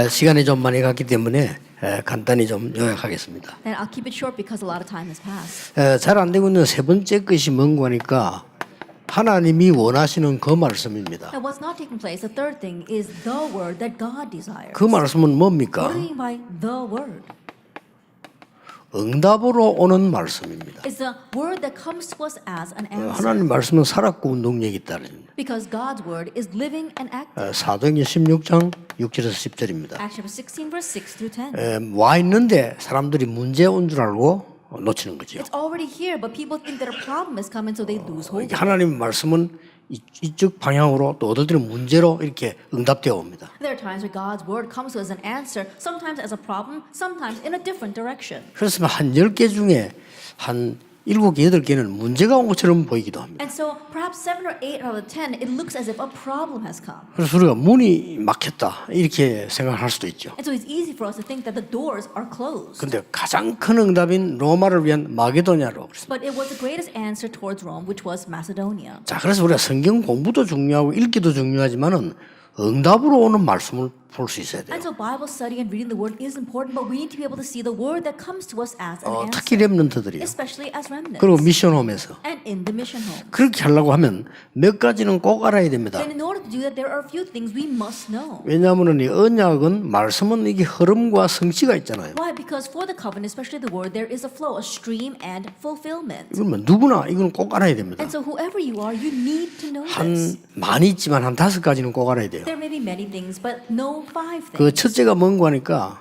시간이 좀 많이 갔기 때문에 간단히 좀 요약하겠습니다. And I'll keep it short because a lot of time has passed. 잘 안 되고 있는 세 번째 것이 뭔가 하니까 하나님이 원하시는 그 말씀입니다. Now, what's not taking place, the third thing, is the word that God desires. 그 말씀은 뭡니까? What do you mean by the word? 응답으로 오는 말씀입니다. It's the word that comes to us as an answer. 하나님 말씀은 살았고 운동력이 있다는 Because God's word is living and active. 사도행전 16장 6절에서 10절입니다. Acts chapter 16, verse 6 through 10. 와 있는데 사람들이 문제 온 줄 알고 놓치는 거죠. It's already here, but people think that a problem is coming, so they lose hold of it. 하나님 말씀은 이쪽 방향으로 또 어떨 때는 문제로 이렇게 응답되어 옵니다. There are times where God's word comes to us as an answer, sometimes as a problem, sometimes in a different direction. 그렇지만 한 10개 중에 한 7개, 8개는 문제가 온 것처럼 보이기도 합니다. And so perhaps 7 or 8 out of 10, it looks as if a problem has come. 그래서 우리가 문이 막혔다 이렇게 생각할 수도 있죠. And so it's easy for us to think that the doors are closed. 근데 가장 큰 응답인 로마를 위한 마게도냐로 그랬습니다. But it was the greatest answer towards Rome, which was Macedonia. 자, 그래서 우리가 성경 공부도 중요하고 읽기도 중요하지만은 응답으로 오는 말씀을 볼 수 있어야 돼요. And so Bible study and reading the word is important, but we need to be able to see the word that comes to us as an answer. 특히 렘넌트들이요. Especially as remnants. 그리고 미션홈에서 And in the mission home. 그렇게 하려고 하면 몇 가지는 꼭 알아야 됩니다. And in order to do that, there are a few things we must know. 왜냐하면 이 언약은 말씀은 이게 흐름과 성취가 있잖아요. Why? Because for the covenant, especially the word, there is a flow, a stream, and fulfillment. 이건 뭐 누구나 이건 꼭 알아야 됩니다. And so whoever you are, you need to know 한 this. 많이 있지만 한 5가지는 꼭 알아야 돼요. There may be many things, but know 5 그 things. 첫째가 뭔가 하니까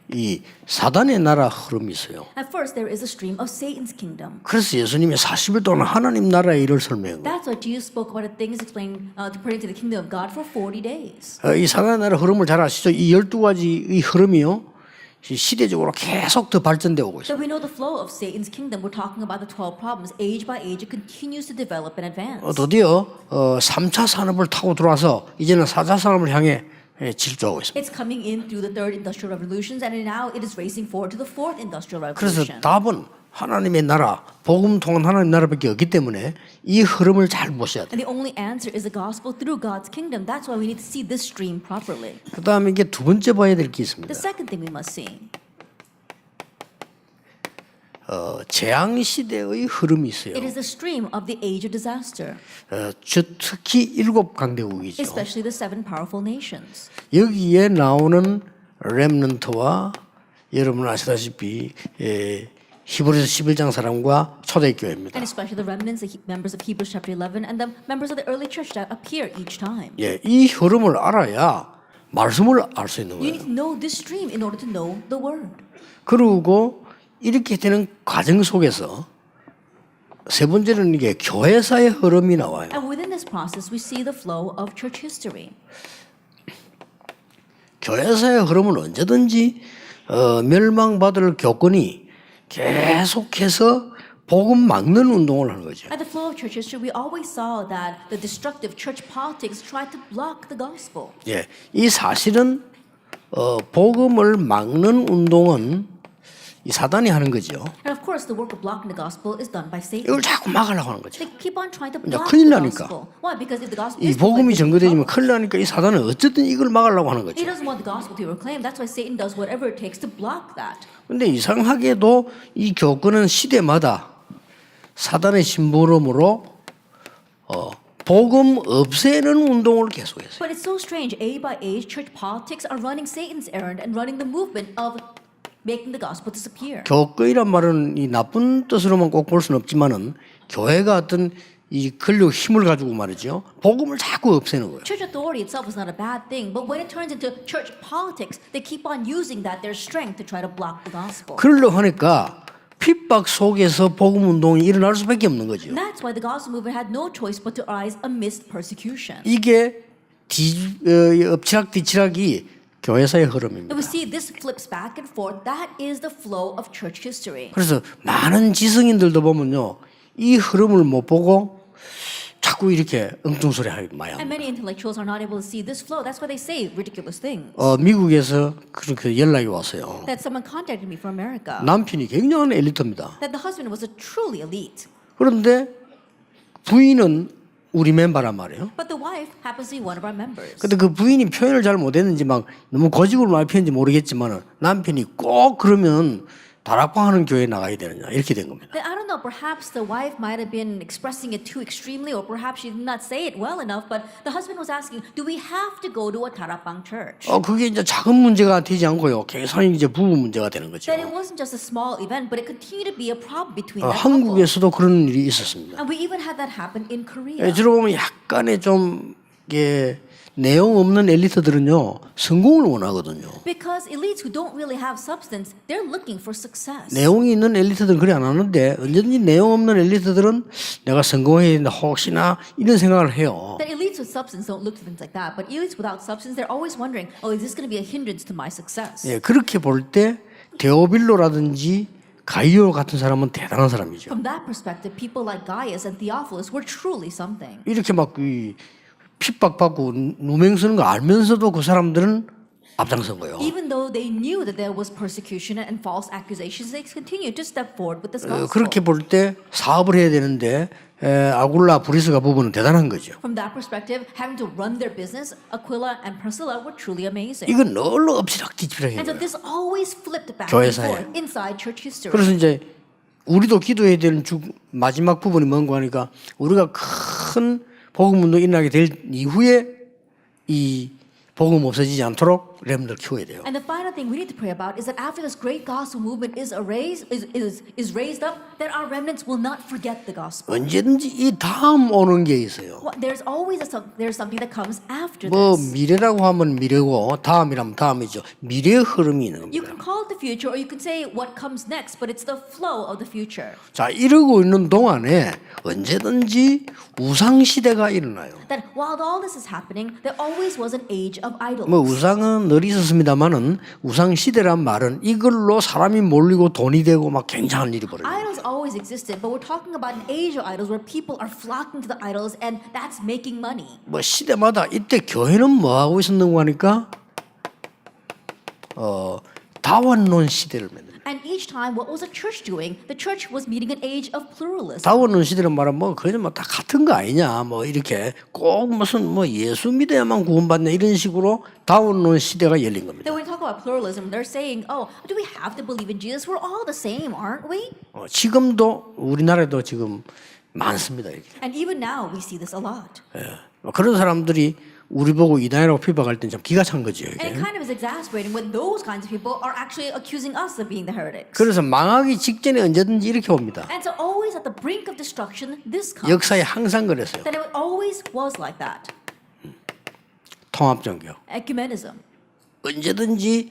이 사단의 나라 흐름이 있어요. At first, there is a stream of Satan's kingdom. 그래서 예수님이 40일 동안 하나님 나라의 일을 설명한 거예요. That's why Jesus spoke about the things explained pertaining to the kingdom of God for 40 days. 이 사단의 나라 흐름을 잘 아시죠? 이 12가지 이 흐름이요. 시대적으로 계속 더 발전되어 오고 있어요. So we know the flow of Satan's kingdom. We're talking about the 12 problems. Age by age, it continues to develop and advance. 드디어 3차 산업을 타고 들어와서 이제는 4차 산업을 향해 질주하고 있습니다. It's coming in through the third industrial revolutions, and now it is racing forward to the fourth industrial 그래서 revolution. 답은 하나님의 나라, 복음 통한 하나님 나라밖에 없기 때문에 이 흐름을 잘 보셔야 돼요. And the only answer is the gospel through God's kingdom. That's why we need to see this stream properly. 그 다음에 이게 두 번째 봐야 될 게 있습니다. The second thing we must see. 재앙 시대의 흐름이 있어요. It is the stream of the age of disaster, 특히 7 강대국이죠. especially the 7 powerful nations. 여기에 나오는 렘넌트와 여러분 아시다시피 히브리서 11장 사람과 초대교회입니다. And especially the remnants, the members of Hebrews chapter 11, and the members of the early church that appear each time. 이 흐름을 알아야 말씀을 알 수 있는 You 거예요. need to know this stream in order to know the word. 그리고 이렇게 되는 과정 속에서 세 번째는 이게 교회사의 흐름이 나와요. And within this process, we see the flow of church history. 교회사의 흐름은 언제든지 멸망받을 교권이 계속해서 복음 막는 운동을 하는 거죠. At the flow of church history, we always saw that the destructive church politics tried to block the gospel. 이 사실은 복음을 막는 운동은 이 사단이 하는 거죠. And of course, the work of blocking the gospel is done by Satan. 이걸 자꾸 막으려고 하는 거죠. They keep on trying to 이제 block 큰일 the 나니까. gospel. Why? Because if the gospel 이 is 복음이 proclaimed, 전거되지면 큰일 나니까 이 사단은 어쨌든 이걸 막으려고 하는 he 거죠. doesn't want the gospel to be proclaimed. That's why Satan does whatever it takes to block that. 근데 이상하게도 이 교권은 시대마다 사단의 심부름으로 복음 없애는 운동을 계속했어요. But it's so strange. Age by age, church politics are running Satan's errand and running the movement of making the gospel disappear. 교권이란 말은 이 나쁜 뜻으로만 꼭 볼 수는 없지만은 교회가 어떤 이 권력 힘을 가지고 말이죠. 복음을 자꾸 없애는 거예요. Church authority itself is not a bad thing, but when it turns into church politics, they keep on using that their strength to try to block the gospel. 그러려고 하니까 핍박 속에서 복음 운동이 일어날 수밖에 없는 거죠. And that's why the gospel movement had no choice but to rise amidst persecution. 이게 엎치락뒤치락이 교회사의 흐름입니다. And we see this flips back and forth. That is the flow of church history. 그래서 많은 지성인들도 보면요, 이 흐름을 못 보고 자꾸 이렇게 엉뚱소리 하기 많이 And 합니다. many intellectuals are not able to see this flow. That's why they say ridiculous things. 미국에서 그렇게 연락이 왔어요. That someone contacted me from America. 남편이 굉장한 엘리트입니다. That the husband was a truly elite. 그런데 부인은 우리 멤버란 말이에요. But the wife happens to be one of our members. 근데 그 부인이 표현을 잘 못했는지 막 너무 고집으로 말 표현인지 모르겠지만 남편이 꼭 그러면 다락방하는 교회에 나가야 되느냐 이렇게 된 겁니다. Then I don't know, perhaps the wife might have been expressing it too extremely, or perhaps she did not say it well enough, but the husband was asking, do we have to go to a Tarapang church? 그게 이제 작은 문제가 되지 않고요. 계속 이제 부부 문제가 되는 거죠. That it wasn't just a small event, but it continued to be a problem between that couple. 한국에서도 그런 일이 있었습니다. And we even had that happen in Korea. 들어보면 약간의 좀 이게 내용 없는 엘리트들은요 성공을 원하거든요. Because elites who don't really have substance, they're looking for success. 내용이 있는 엘리트들은 그래 안 하는데 언제든지 내용 없는 엘리트들은 내가 성공해야 된다 혹시나 이런 생각을 해요. That elites with substance don't look for things like that, but elites without substance, they're always wondering, oh, is this going to be a hindrance to my success? 예, 그렇게 볼 때 데오빌로라든지 가이오 같은 사람은 대단한 사람이죠. From that perspective, people like Gaius and Theophilus were truly something. 이렇게 막 핍박받고 누명 쓰는 거 알면서도 그 사람들은 앞장선 거예요. Even though they knew that there was persecution and false accusations, they continued to step forward with this gospel. 그렇게 볼 때 사업을 해야 되는데 아굴라 브리스가 부부는 대단한 거죠. From that perspective, having to run their business, Aquila and Priscilla were truly amazing. 이건 널로 엎치락뒤치락해요. And so this always flipped back and 교회사에. forth inside church history. 그래서 이제 우리도 기도해야 되는 마지막 부분이 뭔가 하니까 우리가 큰 복음운동 일어나게 될 이후에 이 복음 없어지지 않도록 렘들 키워야 돼요. And the final thing we need to pray about is that after this great gospel movement is raised up, that our remnants will not forget the gospel. 언제든지 이 다음 오는 게 있어요. There's always there's something that comes after 뭐 this. 미래라고 하면 미래고 다음이라면 다음이죠. 미래의 흐름이 있는 You 겁니다. can call it the future, or you can say what comes next, but it's the flow of the future. 자, 이러고 있는 동안에 언제든지 우상 시대가 일어나요. That while all this is happening, there always was an age of idols. 뭐 우상은 늘 있었습니다만은 우상 시대란 말은 이걸로 사람이 몰리고 돈이 되고 막 굉장한 일이 벌어져요. Idols always existed, but we're talking about an age of idols where people are flocking to the idols, and that's making money. 뭐 시대마다 이때 교회는 뭐 하고 있었는가 하니까 다원론 시대를 만든. And each time, what was the church doing? The church was meeting an age of pluralism. 다원론 시대는 말하면 뭐 그냥 뭐 다 같은 거 아니냐 뭐 이렇게 꼭 무슨 뭐 예수 믿어야만 구원받냐 이런 식으로 다원론 시대가 열린 겁니다. Then when we talk about pluralism, they're saying, oh, do we have to believe in Jesus? We're all the same, aren't we? 지금도 우리나라에도 지금 많습니다. 이렇게. And even now, we see this a lot. 그런 사람들이 우리 보고 이단이라고 비박할 땐 참 기가 찬 거죠. And it 이게. kind of is exasperating when those kinds of people are actually accusing us of being the heretics. 그래서 망하기 직전에 언제든지 이렇게 옵니다. And so always at the brink of destruction, this comes. 역사에 항상 그랬어요. That it always was like that. 통합종교. Ecumenism. 언제든지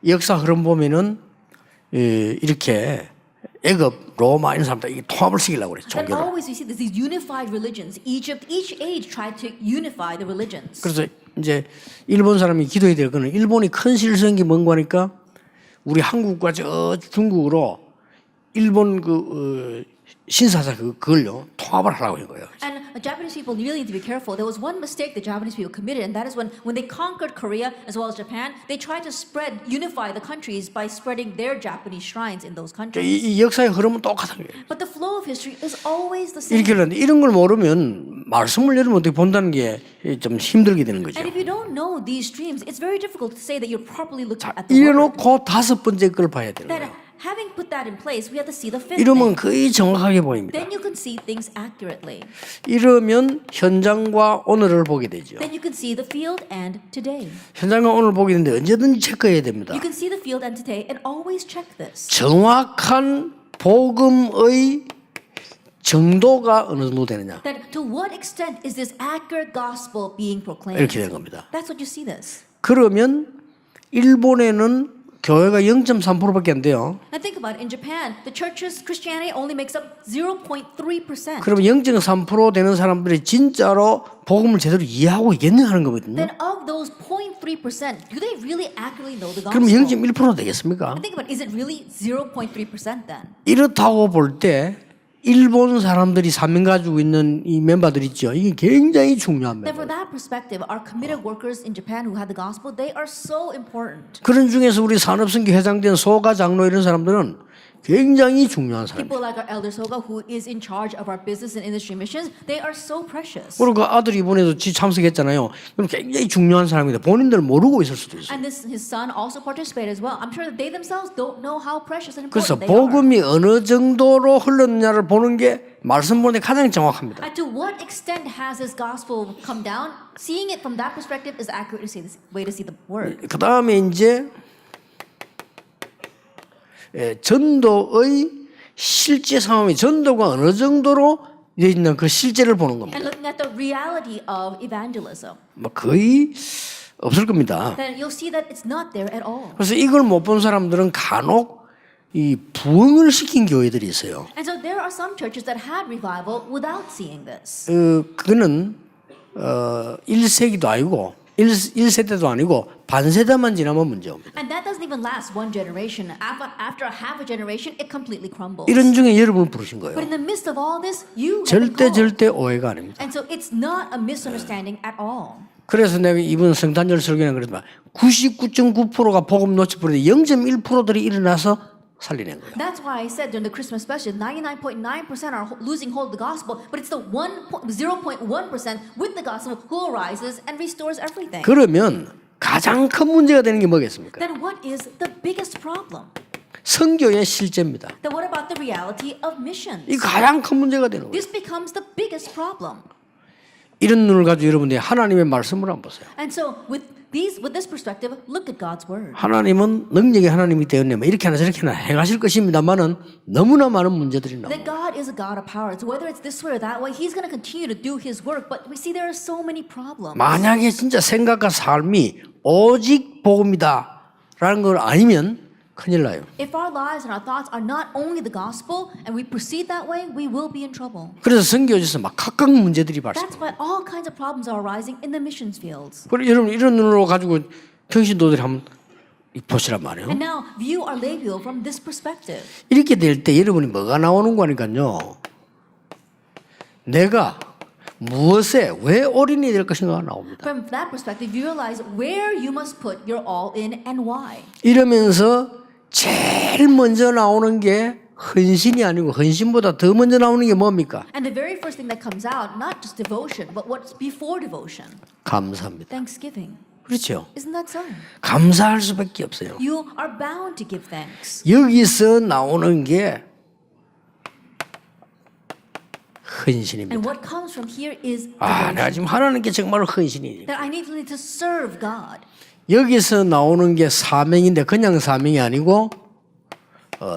역사 흐름 보면은 이렇게 애굽, 로마 이런 사람들 이게 통합을 시키려고 그래 Then 종교를. always we see these unified religions. Egypt, each age tried to unify the religions. 그래서 이제 일본 사람이 기도해야 될 거는 일본이 큰 실성이 뭔가 하니까 우리 한국과 저 중국으로 일본 신사사 그걸요 통합을 하라고 한 거예요. And the Japanese people really need to be careful. There was one mistake the Japanese people committed, and that is when they conquered Korea as well as Japan, they tried to unify the countries by spreading their Japanese shrines in those countries. 이 역사의 흐름은 똑같은 거예요. But the flow of history is always the same. 이렇게 하는데 이런 걸 모르면 말씀을 여러분 어떻게 본다는 게 좀 힘들게 되는 거죠. And if you don't know these streams, it's very difficult to say that you're properly looking at the word. 이래놓고 다섯 번째 걸 봐야 되는 That 거예요. having put that in place, we have to see the fifth 이러면 thing. 거의 정확하게 보입니다. Then you can see things accurately. 이러면 현장과 오늘을 보게 되죠. Then you can see the field and today. 현장과 오늘 보게 되는데 언제든지 체크해야 됩니다. You can see the field and today and always check this. 정확한 복음의 정도가 어느 정도 되느냐 That to what extent is this accurate gospel being proclaimed? 이렇게 되는 겁니다. That's what you see this. 그러면 일본에는 교회가 0.3%밖에 안 돼요. And think about it. In Japan, the church's Christianity only makes up 0.3%. 그러면 0.3% 되는 사람들이 진짜로 복음을 제대로 이해하고 있겠냐 하는 거거든요. Then of those 0.3%, do they really accurately know the 그럼 gospel? 0.1% 되겠습니까? And think about it. Is it really 0.3% then? 이렇다고 볼 때 일본 사람들이 사명 가지고 있는 이 멤버들 있죠. 이게 굉장히 중요한 Then from 멤버. that perspective, our committed workers in Japan who had the gospel, they are so important. 그런 중에서 우리 산업선교 회장된 소가 장로 이런 사람들은 굉장히 중요한 사람. People like our elder Soga, who is in charge of our business and industry missions, they are so precious. 그리고 그 아들이 이번에도 참석했잖아요. 그럼 굉장히 중요한 사람인데 본인들 모르고 있을 수도 있어요. And his son also participated as well. I'm sure that they themselves don't know how precious and 그래서 important they are. 복음이 어느 정도로 흘렀느냐를 보는 게 말씀 보는 데 가장 정확합니다. And to what extent has his gospel come down? Seeing it from that perspective is accurate to see this way to see the word. 그 다음에 이제 전도의 실제 상황이 전도가 어느 정도로 되어 있는 그 실제를 보는 겁니다. And looking at the reality of evangelism, 뭐 거의 없을 겁니다. then you'll see that it's not there at all. 그래서 이걸 못 본 사람들은 간혹 이 부흥을 시킨 교회들이 있어요. And so there are some churches that had revival without seeing this. 그거는 1세기도 아니고 1세대도 아니고 반세대만 지나면 문제입니다. And that doesn't even last one generation. After a half a generation, it completely crumbles. 이런 중에 여러분 부르신 거예요. But in the midst of all this, you have been 절대 called. 오해가 아닙니다. And so it's not a misunderstanding at all. 그래서 내가 이번 성탄절 설교는 그랬지만 99.9%가 복음 놓치버리는데 0.1%들이 일어나서 살리는 거예요. That's why I said during the Christmas special, 99.9% are losing hold of the gospel, but it's the 0.1% with the gospel who arises and restores everything. 그러면 가장 큰 문제가 되는 게 뭐겠습니까? Then what is the biggest problem? 선교의 실제입니다. Then what about the reality of missions? 이 가장 큰 문제가 되는 거예요. This becomes the biggest problem. 이런 눈을 가지고 여러분들이 하나님의 말씀을 한번 보세요. And so with this perspective, look at God's word. 하나님은 능력의 하나님이 되었네. 이렇게 하나 저렇게 하나 행하실 것입니다만은 너무나 많은 문제들이 That 나옵니다. God is a God of power. So whether it's this way or that way, He's going to continue to do His work. But we see there are so many problems. 만약에 진짜 생각과 삶이 오직 복음이다라는 걸 아니면 큰일 나요. If our lives and our thoughts are not only the gospel and we proceed that way, we will be in trouble. 그래서 선교에서 막 각각 문제들이 That's 발생해요. why all kinds of problems are arising in the missions fields. 그리고 여러분 이런 눈으로 가지고 평신도들이 한번 보시란 말이에요. And now view our lay view from this perspective. 이렇게 될 때 여러분이 뭐가 나오는 거니까요. 내가 무엇에 왜 올인이 될 것인가가 나옵니다. From that perspective, you realize where you must put your all in and why. 이러면서 제일 먼저 나오는 게 헌신이 아니고 헌신보다 더 먼저 나오는 게 뭡니까? And the very first thing that comes out, not just devotion, but what's before devotion, 감사합니다. thanksgiving. 그렇죠. Isn't that so? 감사할 수밖에 없어요. You are bound to give thanks. 여기서 나오는 게 And 헌신입니다. what comes from here is 아, 내가 devotion. 지금 하나님께 정말로 헌신이. That I need to serve God. 여기서 나오는 게 사명인데 그냥 사명이 아니고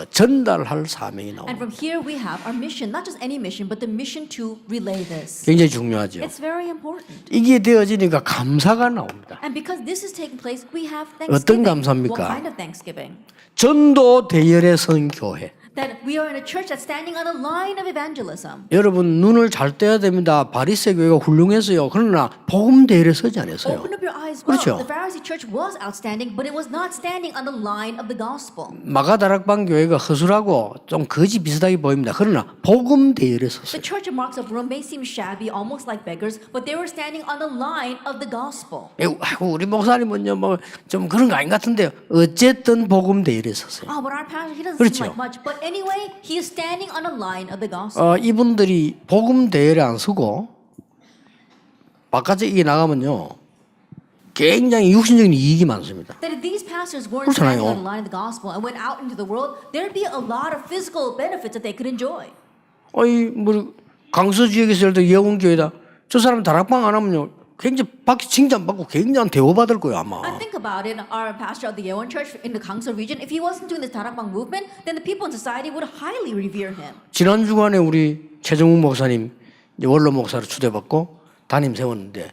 전달할 사명이 And 나옵니다. from here we have our mission, not just any mission, but the mission to relay this. 굉장히 중요하죠. It's very important. 이게 되어지니까 감사가 나옵니다. And because this is taking place, we have 어떤 Thanksgiving. 감사입니까? What kind of Thanksgiving? 전도 대열에 선 교회. That we are in a church that's standing on the line of evangelism. 여러분 눈을 잘 떼야 됩니다. 바리새 교회가 훌륭했어요. 그러나 복음 대열에 서지 않았어요. Open up your eyes well. 그렇죠. The Pharisee church was outstanding, but it was not standing on the line of the gospel. 마가다락방 교회가 허술하고 좀 거지 비슷하게 보입니다. 그러나 복음 대열에 섰어요. The church of Marks of Rome may seem shabby, almost like beggars, but they were standing on the line of the gospel. 아이고 우리 목사님은요 뭐 좀 그런 거 아닌 것 같은데요. 어쨌든 복음 대열에 섰어요. Oh, but our pastor, he doesn't 그렇죠. seem like much. But anyway, he is standing on the line of the gospel. 이분들이 복음 대열에 안 서고 바깥에 이게 나가면요 굉장히 육신적인 이익이 많습니다. That if these pastors weren't 그렇잖아요. standing on the line of the gospel and went out into the world, there'd be a lot of physical benefits that they could enjoy. 뭐 강서 지역에서 예를 들어 예원교회다. 저 사람 다락방 안 하면요 굉장히 밖에 칭찬받고 굉장한 대우받을 거예요 아마. I think about it, our pastor of the Yeowon Church in the Gangso region, if he wasn't doing this Darakbang movement, then the people in society would highly revere him. 지난 주간에 우리 최정욱 목사님 이제 원로 목사로 추대받고 담임 세웠는데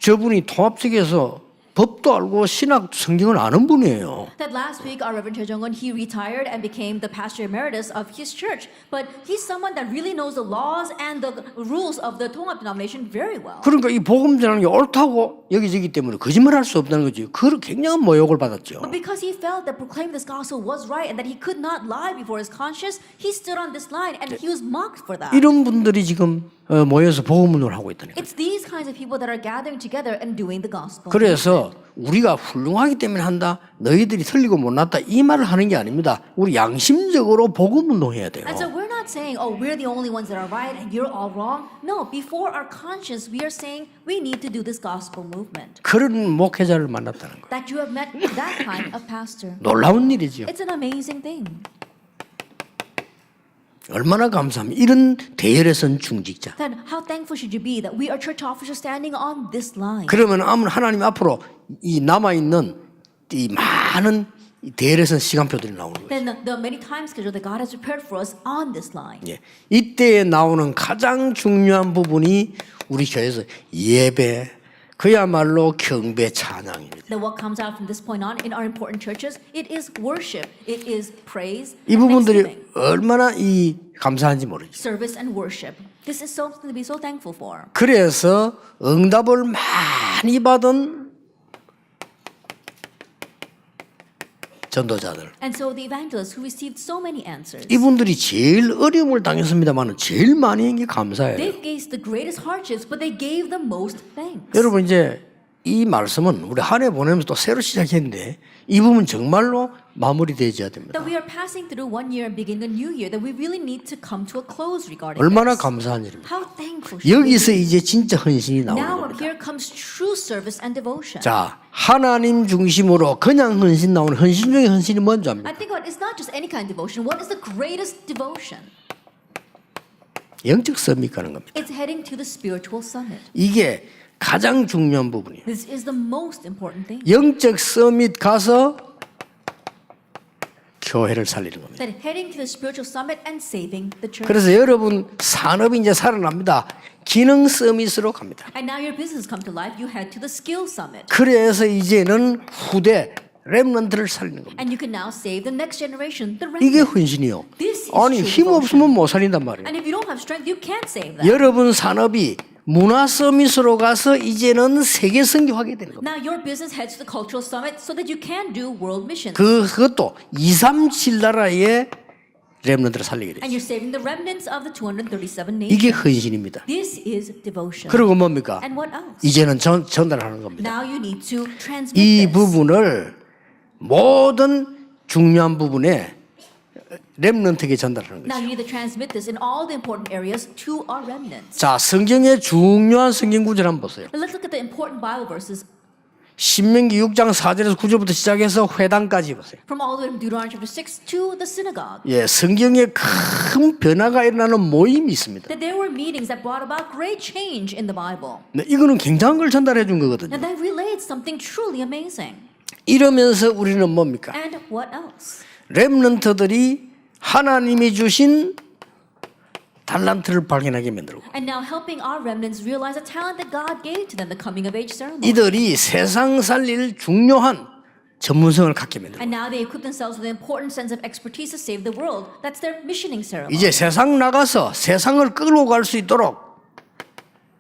저분이 통합측에서 법도 알고 신학 성경을 아는 분이에요. That last week, our Reverend Choi Jong-un, he retired and became the pastor emeritus of his church. But he's someone that really knows the laws and the rules of the Tonghap denomination very well. 그러니까 이 복음 전하는 게 옳다고 여기저기 때문에 거짓말할 수 없다는 거지. 그 굉장한 모욕을 받았죠. But because he felt that proclaiming this gospel was right and that he could not lie before his conscience, he stood on this line and he was mocked for that. 이런 분들이 지금 모여서 복음운동을 하고 있다니까. It's these kinds of people that are gathering together and doing the gospel. 그래서 우리가 훌륭하기 때문에 한다. 너희들이 틀리고 못났다. 이 말을 하는 게 아닙니다. 우리 양심적으로 복음운동해야 돼요. And so we're not saying, oh, we're the only ones that are right and you're all wrong. No, before our conscience, we are saying we need to do this gospel movement. 그런 목회자를 만났다는 거예요. That you have met that kind of pastor. 놀라운 일이죠. It's an amazing thing. 얼마나 감사합니다. 이런 대열에선 중직자. Then how thankful should you be that we are church officers standing on this line? 그러면 하나님 앞으로 이 남아있는 이 많은 이 대열에선 시간표들이 나오는 거예요. Then the many time schedule that God has prepared for us on this line. 예. 이때에 나오는 가장 중요한 부분이 우리 교회에서 예배, 그야말로 경배 찬양입니다. Then what comes out from this point on in our important churches, it is worship, it is praise, 이 and 부분들이 thanksgiving. 얼마나 이 감사한지 모르죠. Service and worship. This is something to be so thankful for. 그래서 응답을 많이 받은 전도자들, And so the evangelists who received so many answers, 이분들이 제일 어려움을 당했습니다만 제일 많이 한 게 감사예요. they faced the greatest hardships, but they gave the most thanks. 여러분 이제 이 말씀은 우리 한 해 보내면서 또 새로 시작했는데 이 부분 정말로 마무리되어야 됩니다. That we are passing through one year and beginning a new year, that we really need to come to a close regarding 얼마나 this. 감사한 일입니다. How thankful should we be? 여기서 이제 진짜 헌신이 나오는 Now 겁니다. here comes true service and devotion. 자, 하나님 중심으로 그냥 헌신 나오는 헌신 중에 헌신이 뭔지 압니까? I think what it's not just any kind of devotion. What is the greatest devotion? 영적 서밋 가는 겁니다. It's heading to the spiritual summit. 이게 가장 중요한 부분이에요. This is the most important thing. 영적 서밋 가서 교회를 살리는 겁니다. That heading to the spiritual summit and saving the church. 그래서 여러분 산업이 이제 살아납니다. 기능 서밋으로 갑니다. And now your business come to life. You head to the skill summit. 그래서 이제는 후대 렘넌트를 살리는 겁니다. And you can now save the next generation, the 이게 remnant. 헌신이요. This is 아니 true 힘 devotion. 없으면 못 살린단 말이에요. And if you don't have strength, you can't save that. 여러분 산업이 문화 서밋으로 가서 이제는 세계 선교하게 되는 겁니다. Now your business heads to the cultural summit so that you can do world missions. 그것도 237 나라의 렘넌트를 살리게 돼요. And you're saving the remnants of the 237 nations. 이게 헌신입니다. This is devotion. 그리고 뭡니까? And what else? 이제는 전달하는 겁니다. Now you need to transmit 이 this. 부분을 모든 중요한 부분에 렘넌트에게 전달하는 Now 거죠. you need to transmit this in all the important areas to our remnants. 자, 성경의 중요한 성경 구절 한번 보세요. Now let's look at the important Bible verses 신명기 6장 4절에서 9절부터 시작해서 회당까지 보세요. from all the way from Deuteronomy chapter 6 to the synagogue. 예, 성경에 큰 변화가 일어나는 모임이 있습니다. That there were meetings that brought about great change in the Bible. 네, 이거는 굉장한 걸 전달해 준 거거든요. And that relayed something truly amazing. 이러면서 우리는 뭡니까? And what else? 렘넌트들이 하나님이 주신 달란트를 발견하게 만들고 And now helping our remnants realize the talent that God gave to them, the coming of age ceremony. 이들이 세상 살릴 중요한 전문성을 갖게 만들고 And now they equip themselves with an important sense of expertise to save the world. That's their missioning ceremony. 이제 세상 나가서 세상을 끌고 갈 수 있도록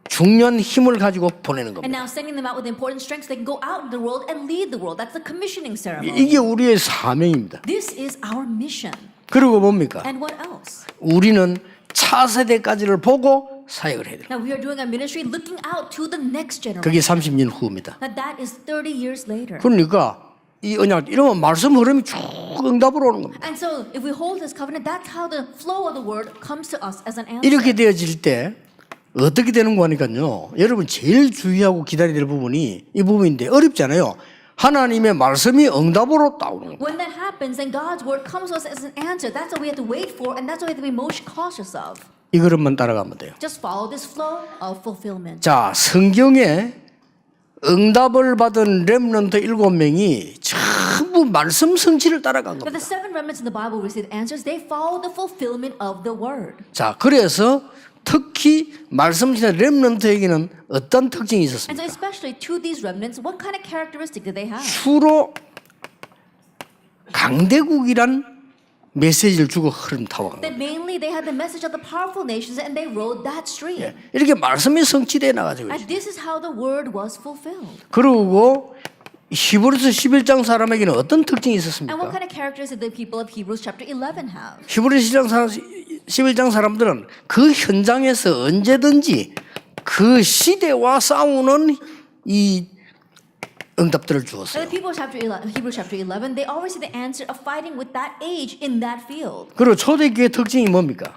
중요한 힘을 가지고 보내는 And 겁니다. now sending them out with important strength so they can go out in the world and lead the world. That's the commissioning ceremony. 이게 우리의 사명입니다. This is our mission. 그리고 뭡니까? And what else? 우리는 차세대까지를 보고 사역을 해야 돼요. Now we are doing our ministry looking out to the next generation. 그게 30년 후입니다. Now that is 30 years later. 그러니까 이 언약 이러면 말씀 흐름이 쭉 응답으로 오는 겁니다. And so if we hold this covenant, that's how the flow of the word comes to us as an answer. 이렇게 되어질 때 어떻게 되는 거니까요. 여러분 제일 주의하고 기다려야 될 부분이 이 부분인데 어렵잖아요. 하나님의 말씀이 응답으로 따오는 겁니다. When that happens, then God's word comes to us as an answer. That's what we have to wait for, and that's what we have to be most cautious of. 이 그릇만 따라가면 돼요. Just follow this flow of fulfillment. 자, 성경에 응답을 받은 렘넌트 7명이 전부 말씀 성취를 따라간 But 겁니다. the seven remnants in the Bible received answers. They follow the fulfillment of the word. 자, 그래서 특히 말씀 지난 렘넌트에게는 어떤 특징이 And so 있었습니까? especially to these remnants, what kind of characteristic did they have? 주로 강대국이란 메시지를 주고 흐름 타워간 That 겁니다. mainly they had the message of the powerful nations and they rode that stream. 이렇게 말씀이 성취되어 나가지고 And this is how the word was fulfilled. 그리고 히브리서 11장 사람에게는 어떤 특징이 And what 있었습니까? kind of characteristics did the people of Hebrews chapter 11 have? 히브리서 11장 11장 사람들은 그 현장에서 언제든지 그 시대와 싸우는 이 응답들을 And 주었어요. the people of Hebrews chapter 11, they always see the answer of fighting with that age in that field. 그리고 초대교회 특징이 뭡니까?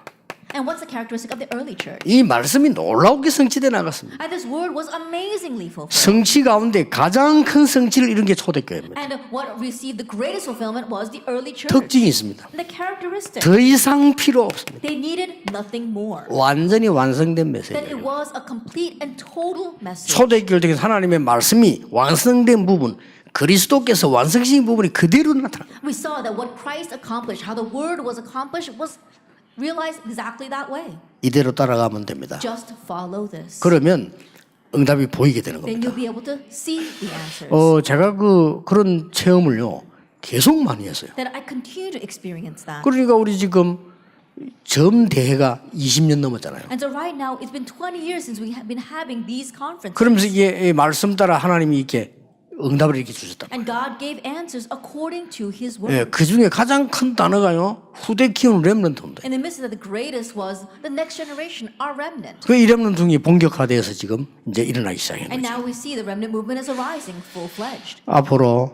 And what's the characteristic of the early church? 이 말씀이 놀라우게 성취돼 나갔습니다. And this word was amazingly fulfilled. 성취 가운데 가장 큰 성취를 이룬 게 초대교회입니다. And what received the greatest fulfillment was the early church. 특징이 있습니다. And the characteristic, 더 이상 필요 없습니다. they needed nothing more. 완전히 완성된 That it 메시지예요. was a complete and total message. 초대교회 중에 하나님의 말씀이 완성된 부분, 그리스도께서 완성시킨 부분이 그대로 나타납니다. We saw that what Christ accomplished, how the word was accomplished, was realized exactly that way. 이대로 따라가면 됩니다. Just follow this. 그러면 응답이 보이게 되는 Then 겁니다. you'll be able to see the answers. 제가 그런 체험을요 계속 많이 했어요. That I continue to experience that. 그러니까 우리 지금 점 대회가 20년 넘었잖아요. And so right now, it's been 20 years since we have been having these conferences. 그러면서 이게 말씀 따라 하나님이 이렇게 응답을 이렇게 주셨다. And God gave answers according to His word. 그 중에 가장 큰 단어가요 후대 키우는 렘넌트입니다. In the midst of that, the greatest was the next generation, our remnant. 그 이 렘넌트이 본격화돼서 지금 이제 일어나기 시작한 And 거죠. now we see the remnant movement is arising full-fledged. 앞으로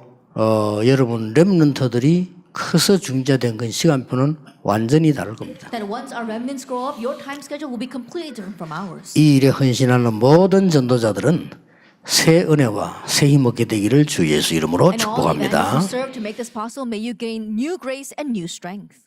여러분 렘넌트들이 커서 중재된 건 시간표는 완전히 다를 겁니다. That once our remnants grow up, your time schedule will be completely different from ours. 이 일에 헌신하는 모든 전도자들은 새 은혜와 새 힘 얻게 되기를 주 예수 이름으로 And all the evangelists 축복합니다. who serve to make this possible, may you gain new grace and new strength.